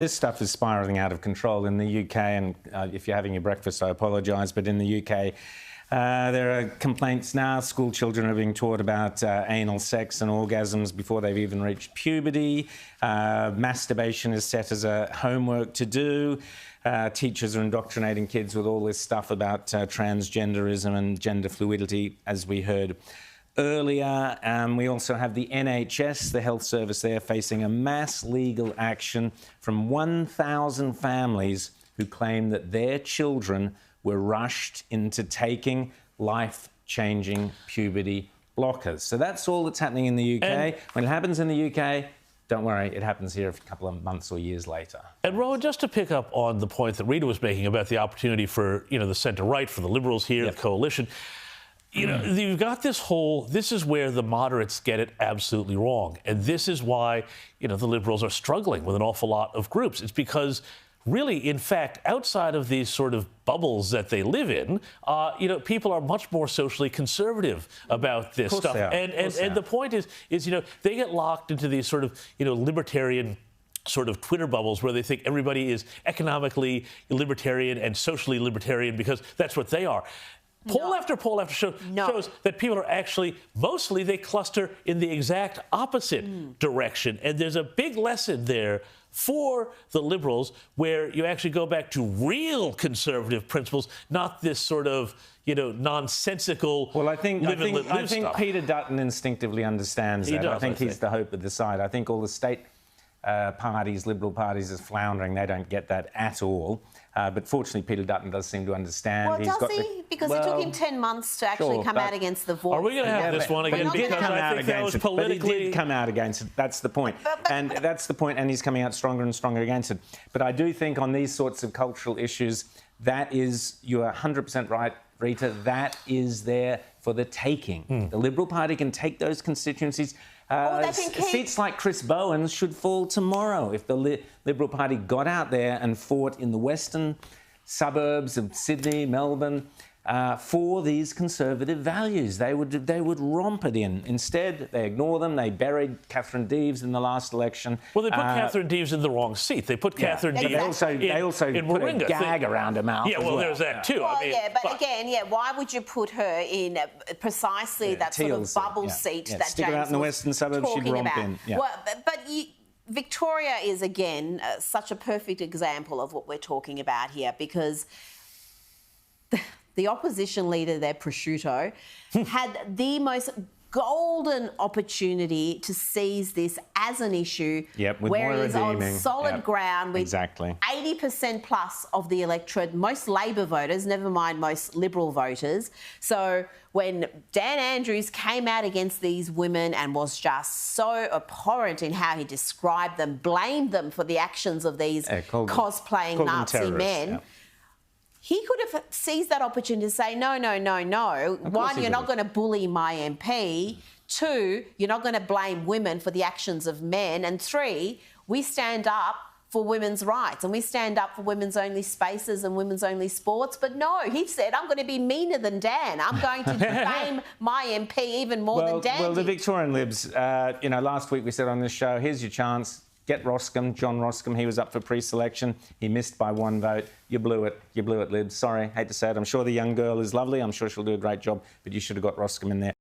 This stuff is spiralling out of control in the UK, and if you're having your breakfast, I apologise, but in the UK, there are complaints now. School children are being taught about anal sex and orgasms before they've even reached puberty. Masturbation is set as a homework to do. Teachers are indoctrinating kids with all this stuff about transgenderism and gender fluidity, as we heard earlier. We also have the NHS, the health service there, facing a mass legal action from 1,000 families who claim that their children were rushed into taking life-changing puberty blockers. So that's all that's happening in the UK. And when it happens in the UK, don't worry, it happens here a couple of months or years later. And Rowan, just to pick up on the point that Rita was making about the opportunity for, the centre-right, for the Liberals here, the coalition, you've got this is where the moderates get it absolutely wrong. And this is why, the Liberals are struggling with an awful lot of groups. It's because really, in fact, outside of these sort of bubbles that they live in, people are much more socially conservative about this stuff. And the point is, they get locked into these sort of, libertarian sort of Twitter bubbles where they think everybody is economically libertarian and socially libertarian because that's what they are. Poll after poll after shows that people are actually, mostly they cluster in the exact opposite direction. And there's a big lesson there for the Liberals where you actually go back to real conservative principles, not this sort of, nonsensical I think Peter Dutton instinctively understands that. I think he's the hope of the side. I think all the state parties, Liberal parties, is floundering. They don't get that at all. But fortunately, Peter Dutton does seem to understand. Well, does he? Because it took him 10 months to actually come out against the voice. Are we going to have this one again? He did come out against it. But he did come out against it. That's the point. And that's the point. And he's coming out stronger and stronger against it. But I do think on these sorts of cultural issues, that is, you're 100% right, Rita, that is there for the taking. The Liberal Party can take those constituencies. Seats like Chris Bowen's should fall tomorrow if the Liberal Party got out there and fought in the western suburbs of Sydney, Melbourne, for these conservative values. They would romp it in. Instead, they ignore them. They buried Catherine Deves in the last election. Well, they put Catherine Deves in the wrong seat. They put Catherine Deves They also put a gag around her mouth. Yeah, well, there's that too. Well, but again, why would you put her in precisely that sort of bubble seat that stick James her out in the western suburbs, she'd romp in. Well, Victoria is, again, such a perfect example of what we're talking about here because the opposition leader there, Prosciutto, had the most golden opportunity to seize this as an issue where he's on solid ground with 80% plus of the electorate, most Labor voters, never mind most Liberal voters. So when Dan Andrews came out against these women and was just so abhorrent in how he described them, blamed them for the actions of these cosplaying Nazi men, he could have seized that opportunity to say, no. One, you're not going to bully my MP. Two, you're not going to blame women for the actions of men. And three, we stand up for women's rights and we stand up for women's only spaces and women's only sports. But no, he said, I'm going to be meaner than Dan. I'm going to blame my MP even more than Dan Well, the did. Victorian Libs, last week we said on this show, here's your chance. Get Roscombe, John Roscombe. He was up for pre-selection. He missed by one vote. You blew it. You blew it, Libs. Sorry, hate to say it. I'm sure the young girl is lovely. I'm sure she'll do a great job, but you should have got Roscombe in there.